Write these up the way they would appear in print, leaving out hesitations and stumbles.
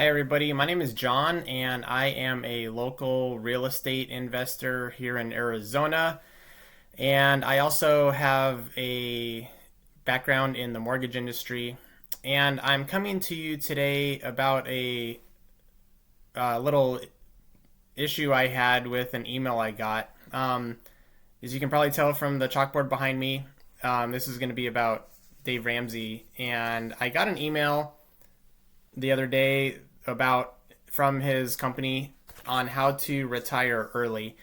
Hi, everybody. My name is John, and I am a local real estate investor here in Arizona. And I also have a background in the mortgage industry. And I'm coming to you today about a little issue I had with an email I got. As you can probably tell from the chalkboard behind me, this is going to be about Dave Ramsey. And I got an email the other day about from his company on how to retire early.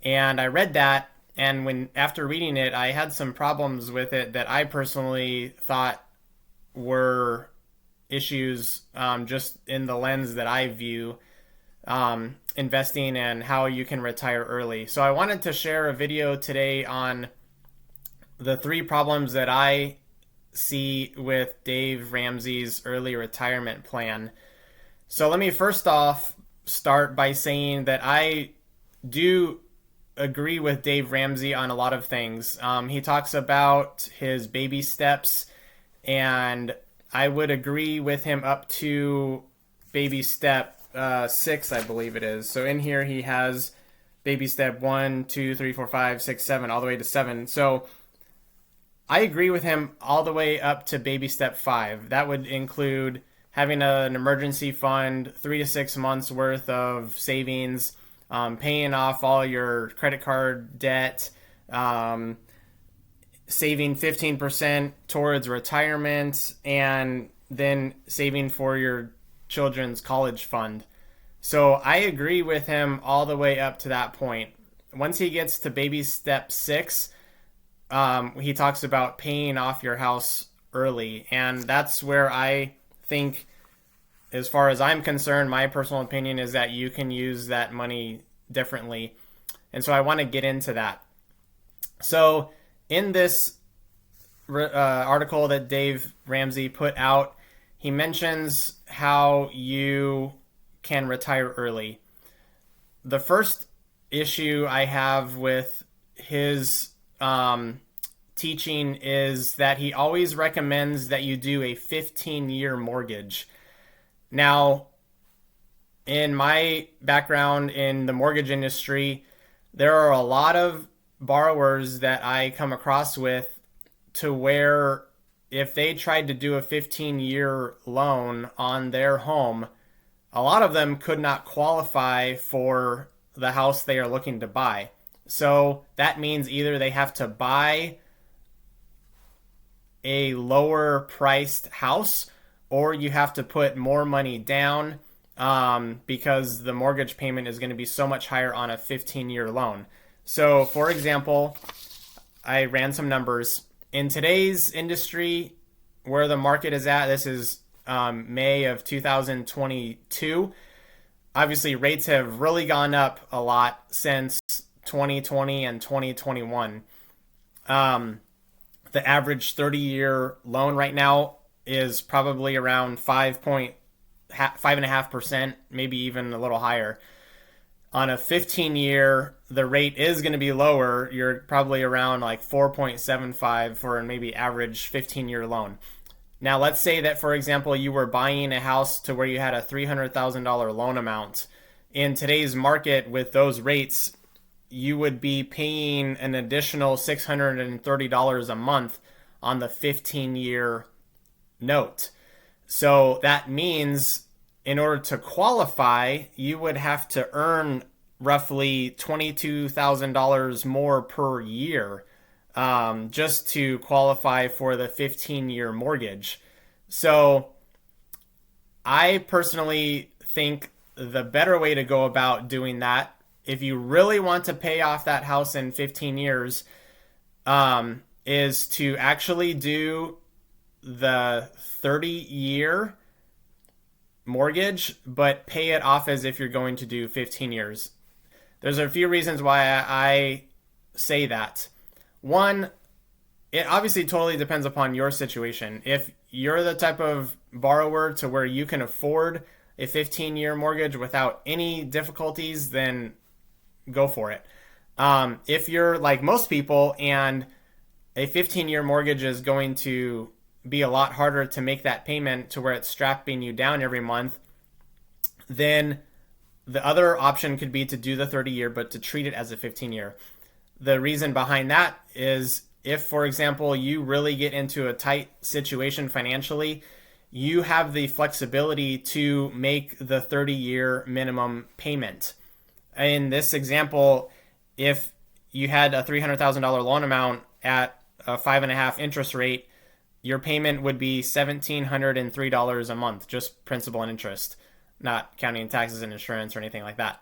And I read that, and when after reading it, I had some problems with it that I personally thought were issues, just in the lens that I view investing and how you can retire early. So I wanted to share a video today on the three problems that I see with Dave Ramsey's early retirement plan. So let me first off start by saying that I do agree with Dave Ramsey on a lot of things. He talks about his baby steps, and I would agree with him up to baby step 6, I believe it is. So in here he has baby step 1, 2, 3, 4, 5, 6, 7, all the way to 7. So I agree with him all the way up to baby step 5. That would include having an emergency fund, 3 to 6 months worth of savings, paying off all your credit card debt, saving 15% towards retirement, and then saving for your children's college fund. So I agree with him all the way up to that point. Once he gets to baby step 6, he talks about paying off your house early. And that's where I think, as far as I'm concerned, my personal opinion is that you can use that money differently. And so I want to get into that. So in this article that Dave Ramsey put out, he mentions how you can retire early. The first issue I have with his teaching is that he always recommends that you do a 15-year mortgage. Now, in my background in the mortgage industry, there are a lot of borrowers that I come across with to where if they tried to do a 15-year loan on their home, a lot of them could not qualify for the house they are looking to buy. So that means either they have to buy a lower priced house, or you have to put more money down because the mortgage payment is going to be so much higher on a 15-year loan. So, for example, I ran some numbers. In today's industry, where the market is at, this is May of 2022. Obviously, rates have really gone up a lot since 2020 and 2021. The average 30-year loan right now is probably around 5.5%, maybe even a little higher. On a 15-year, the rate is going to be lower. You're probably around like 4.75 for a maybe average 15-year loan. Now, let's say that, for example, you were buying a house to where you had a $300,000 loan amount. In today's market, with those rates, you would be paying an additional $630 a month on the 15-year note. So that means in order to qualify, you would have to earn roughly $22,000 more per year just to qualify for the 15-year mortgage. So I personally think the better way to go about doing that, if you really want to pay off that house in 15 years, is to actually do the 30-year mortgage, but pay it off as if you're going to do 15 years. There's a few reasons why I say that. One, it obviously totally depends upon your situation. If you're the type of borrower to where you can afford a 15-year mortgage without any difficulties, then go for it. If you're like most people and a 15-year mortgage is going to be a lot harder to make that payment to where it's strapping you down every month, then the other option could be to do the 30-year, but to treat it as a 15-year. The reason behind that is if, for example, you really get into a tight situation financially, you have the flexibility to make the 30-year minimum payment. In this example, if you had a $300,000 loan amount at a 5.5% interest rate, your payment would be $1,703 a month, just principal and interest, not counting taxes and insurance or anything like that.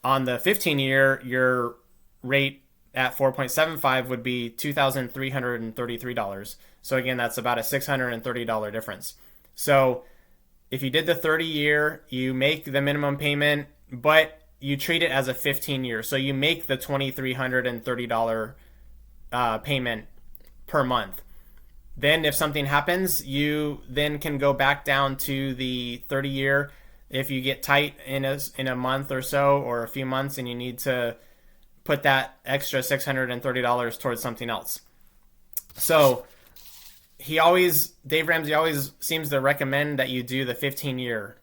On the 15-year, your rate at 4.75 would be $2,333. So again, that's about a $630 difference. So if you did the 30-year, you make the minimum payment, but you treat it as a 15-year. So you make the $2,330 payment per month. Then if something happens, you then can go back down to the 30-year. If you get tight in a month or so, or a few months, and you need to put that extra $630 towards something else. So Dave Ramsey always seems to recommend that you do the 15-year.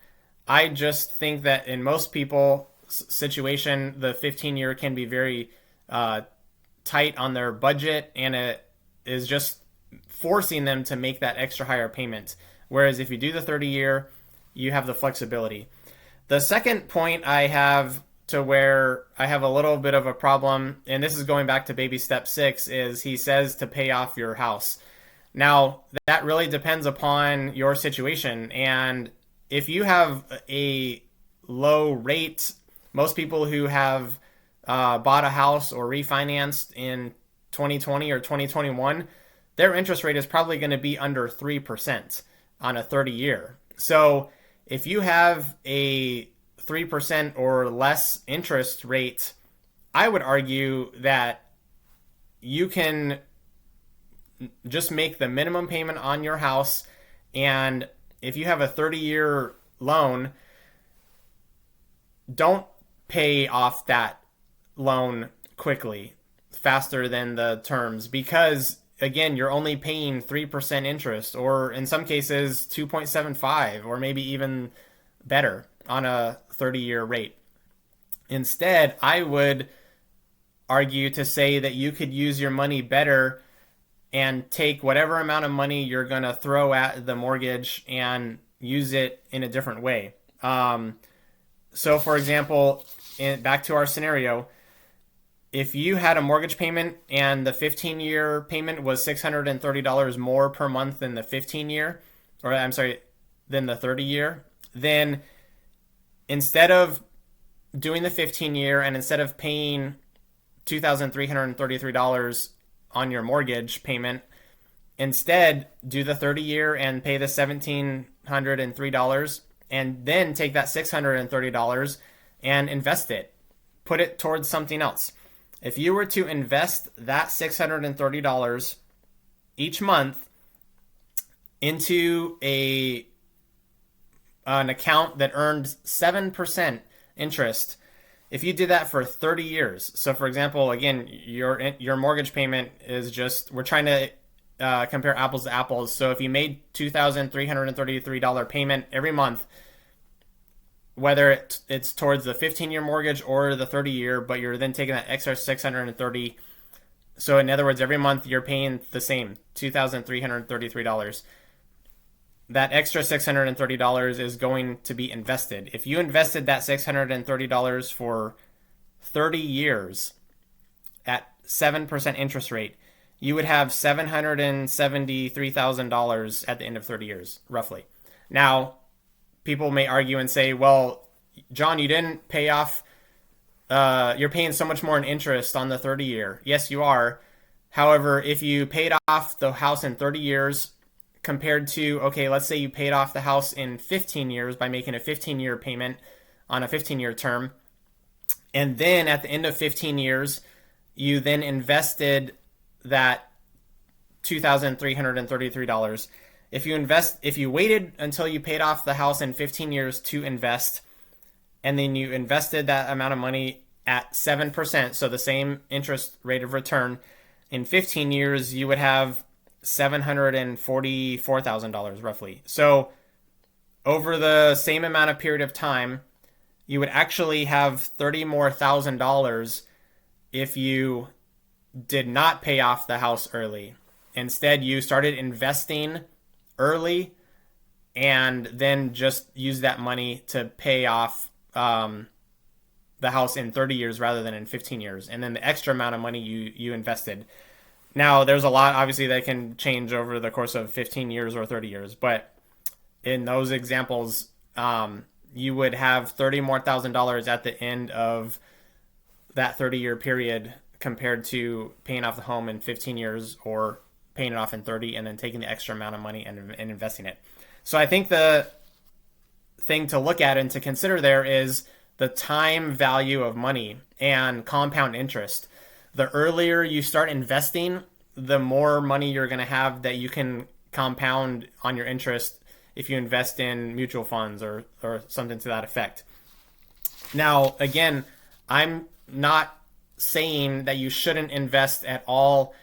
I just think that in most people's situation, the 15-year can be very tight on their budget, and it is just forcing them to make that extra higher payment. Whereas if you do the 30-year, you have the flexibility. The second point I have to where I have a little bit of a problem, and this is going back to baby step 6, is he says to pay off your house. Now, that really depends upon your situation. And if you have a low rate, most people who have bought a house or refinanced in 2020 or 2021, their interest rate is probably going to be under 3% on a 30-year. So if you have a 3% or less interest rate, I would argue that you can just make the minimum payment on your house. And if you have a 30-year loan, don't pay off that loan quickly, faster than the terms, because again, you're only paying 3% interest, or in some cases 2.75, or maybe even better on a 30-year rate. Instead, I would argue to say that you could use your money better and take whatever amount of money you're going to throw at the mortgage and use it in a different way. So for example, back to our scenario, if you had a mortgage payment and the 15-year payment was $630 more per month than the 15-year, or I'm sorry, than the 30-year, then instead of doing the 15-year and instead of paying $2,333 on your mortgage payment, instead do the 30-year and pay the $1,703 and then take that $630 and invest it. Put it towards something else. If you were to invest that $630 each month into an account that earned 7% interest, if you did that for 30 years, so for example, again, your mortgage payment is just, we're trying to compare apples to apples. So if you made $2,333 payment every month, whether it's towards the 15-year mortgage or the 30-year, but you're then taking that extra $630. So in other words, every month you're paying the same, $2,333. That extra $630 is going to be invested. If you invested that $630 for 30 years at 7% interest rate, you would have $773,000 at the end of 30 years, roughly. Now, people may argue and say, well, John, you didn't pay off, you're paying so much more in interest on the 30-year. Yes, you are. However, if you paid off the house in 30 years compared to, okay, let's say you paid off the house in 15 years by making a 15-year payment on a 15-year term, and then at the end of 15 years, you then invested that $2,333. If you waited until you paid off the house in 15 years to invest, and then you invested that amount of money at 7%, so the same interest rate of return, in 15 years, you would have $744,000 roughly. So over the same amount of period of time, you would actually have 30 more thousand dollars if you did not pay off the house early. Instead, you started investing early and then just use that money to pay off the house in 30 years rather than in 15 years. And then the extra amount of money you invested. Now, there's a lot, obviously, that can change over the course of 15 years or 30 years. But in those examples, you would have 30 more thousand dollars at the end of that 30-year period compared to paying off the home in 15 years or paying it off in 30 and then taking the extra amount of money and investing it. So I think the thing to look at and to consider there is the time value of money and compound interest. The earlier you start investing, the more money you're going to have that you can compound on your interest if you invest in mutual funds or something to that effect. Now, again, I'm not saying that you shouldn't invest at all.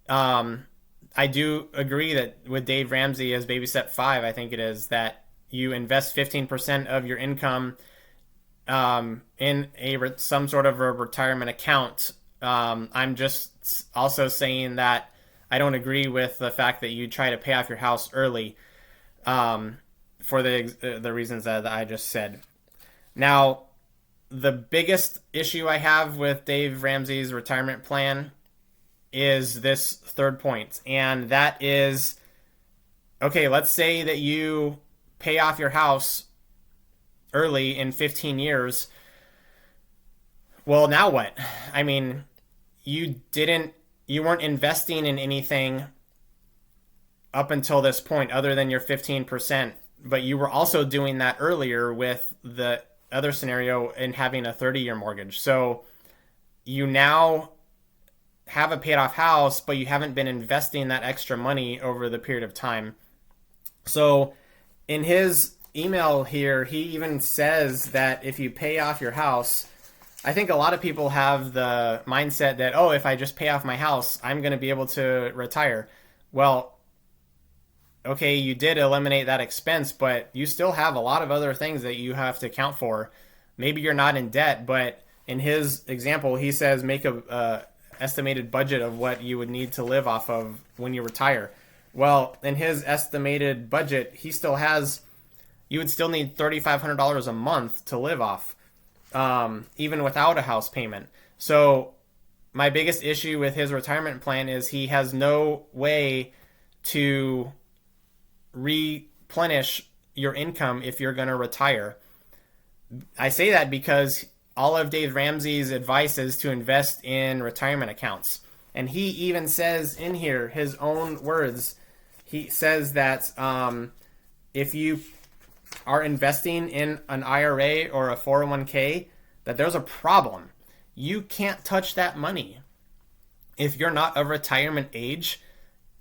I do agree that with Dave Ramsey as baby step 5, I think it is, that you invest 15% of your income in some sort of a retirement account. I'm just also saying that I don't agree with the fact that you try to pay off your house early for the reasons that I just said. Now, the biggest issue I have with Dave Ramsey's retirement plan is this third point, and that is, okay, let's say that you pay off your house early in 15 years. Well, now what? I mean, you weren't investing in anything up until this point other than your 15%, but you were also doing that earlier with the other scenario in having a 30-year mortgage. So you now have a paid off house, but you haven't been investing that extra money over the period of time. So in his email here, he even says that if you pay off your house, I think a lot of people have the mindset that, oh, if I just pay off my house, I'm going to be able to retire. Well, okay, you did eliminate that expense, but you still have a lot of other things that you have to account for. Maybe you're not in debt, but in his example, he says make a estimated budget of what you would need to live off of when you retire. Well, in his estimated budget, you would still need $3,500 a month to live off, even without a house payment. So my biggest issue with his retirement plan is he has no way to replenish your income if you're going to retire. I say that because all of Dave Ramsey's advice is to invest in retirement accounts. And he even says in here, his own words, he says that if you are investing in an IRA or a 401k, that there's a problem. You can't touch that money. If you're not of retirement age,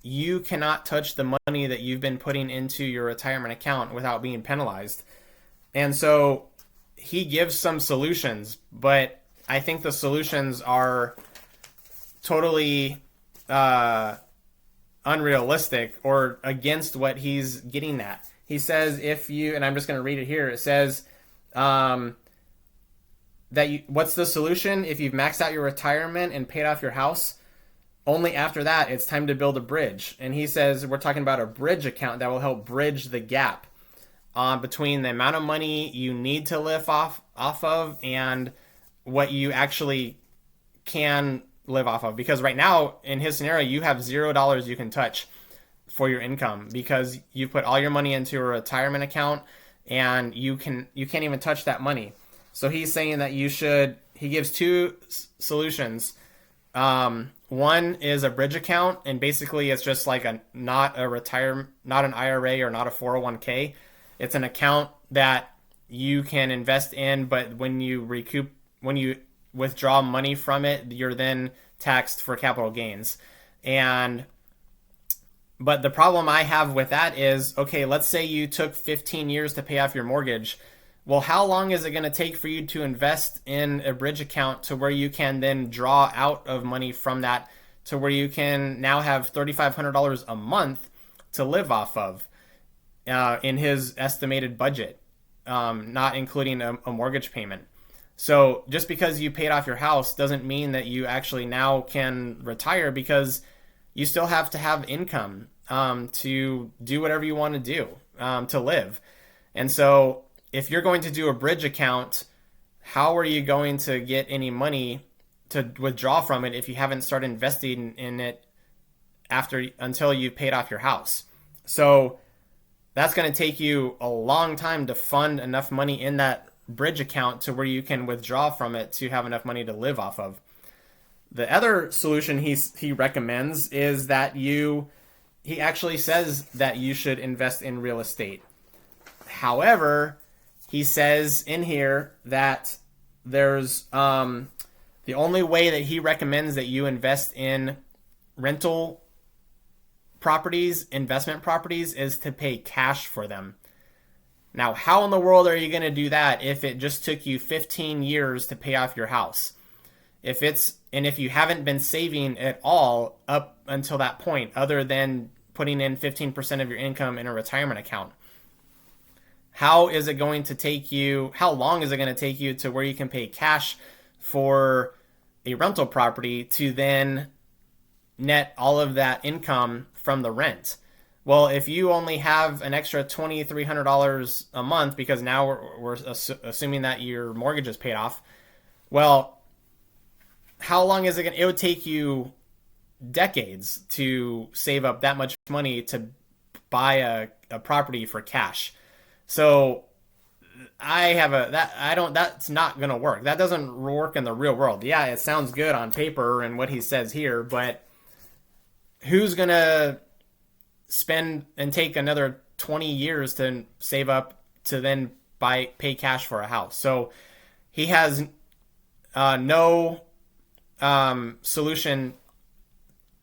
you cannot touch the money that you've been putting into your retirement account without being penalized. And so he gives some solutions, but I think the solutions are totally unrealistic or against what he's getting at. He says and I'm just going to read it here. It says what's the solution? If you've maxed out your retirement and paid off your house, only after that, it's time to build a bridge. And he says we're talking about a bridge account that will help bridge the gap between the amount of money you need to live off of and what you actually can live off of. Because right now, in his scenario, you have $0 you can touch for your income because you put all your money into a retirement account and you can't even touch that money. So he's saying that he gives two solutions. One is a bridge account, and basically it's just like not an IRA or not a 401k. It's an account that you can invest in, but when you withdraw money from it, you're then taxed for capital gains. But the problem I have with that is, okay, let's say you took 15 years to pay off your mortgage. Well, how long is it going to take for you to invest in a bridge account to where you can then draw out of money from that to where you can now have $3,500 a month to live off of in his estimated budget? not including a mortgage payment. So just because you paid off your house doesn't mean that you actually now can retire, because you still have to have income to do whatever you want to do to live. And so if you're going to do a bridge account, how are you going to get any money to withdraw from it if you haven't started investing in it until you've paid off your house? So that's going to take you a long time to fund enough money in that bridge account to where you can withdraw from it to have enough money to live off of. The other solution he recommends is that he actually says that you should invest in real estate. However, he says in here that there's the only way that he recommends that you invest in rental properties, investment properties, is to pay cash for them. Now, how in the world are you going to do that if it just took you 15 years to pay off your house? If you haven't been saving at all up until that point, other than putting in 15% of your income in a retirement account, how long is it going to take you to where you can pay cash for a rental property to then net all of that income from the rent? Well, if you only have an extra $2,300 a month, because now we're assuming that your mortgage is paid off, well, how long is it would take you decades to save up that much money to buy a property for cash. So that's not going to work. That doesn't work in the real world. Yeah, it sounds good on paper and what he says here, but who's going to spend and take another 20 years to save up to then pay cash for a house? So he has no solution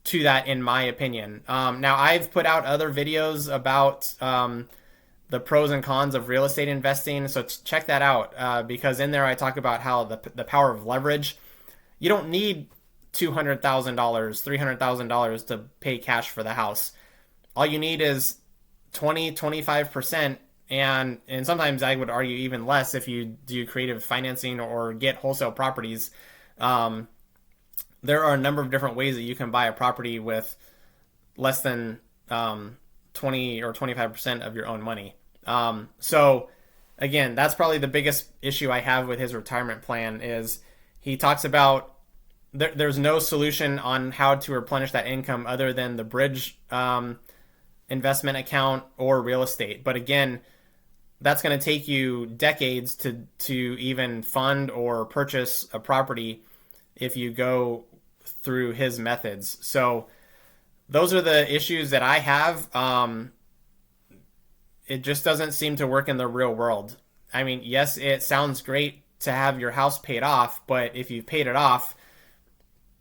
to that, in my opinion. Now, I've put out other videos about the pros and cons of real estate investing, so check that out, because in there I talk about how the power of leverage. You don't need $200,000, $300,000 to pay cash for the house. All you need is 25%, and sometimes I would argue even less if you do creative financing or get wholesale properties. There are a number of different ways that you can buy a property with less than 20 or 25% of your own money. So again, that's probably the biggest issue I have with his retirement plan is he talks about there's no solution on how to replenish that income other than the bridge investment account or real estate. But again, that's going to take you decades to even fund or purchase a property if you go through his methods. So those are the issues that I have. It just doesn't seem to work in the real world. I mean, yes, it sounds great to have your house paid off, but if you've paid it off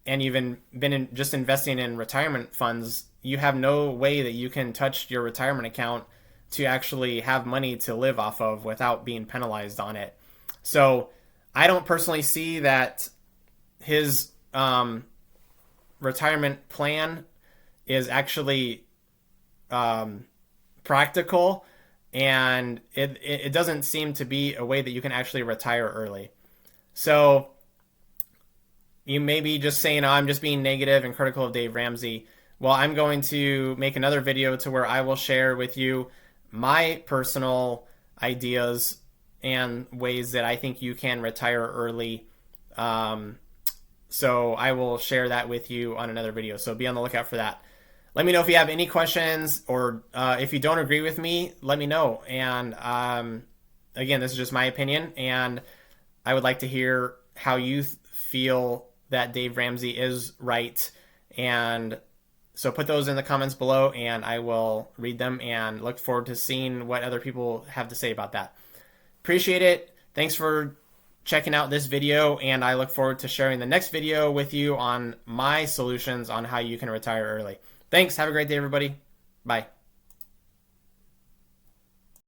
and you've been just investing in retirement funds, you have no way that you can touch your retirement account to actually have money to live off of without being penalized on it. So I don't personally see that his retirement plan is actually practical, and it doesn't seem to be a way that you can actually retire early. So you may be just saying, oh, I'm just being negative and critical of Dave Ramsey. Well, I'm going to make another video to where I will share with you my personal ideas and ways that I think you can retire early. So I will share that with you on another video. So be on the lookout for that. Let me know if you have any questions, or if you don't agree with me, let me know. And again, this is just my opinion, and I would like to hear how you feel that Dave Ramsey is right. And so put those in the comments below, and I will read them and look forward to seeing what other people have to say about that. Appreciate it. Thanks for checking out this video, and I look forward to sharing the next video with you on my solutions on how you can retire early. Thanks. Have a great day, everybody. Bye.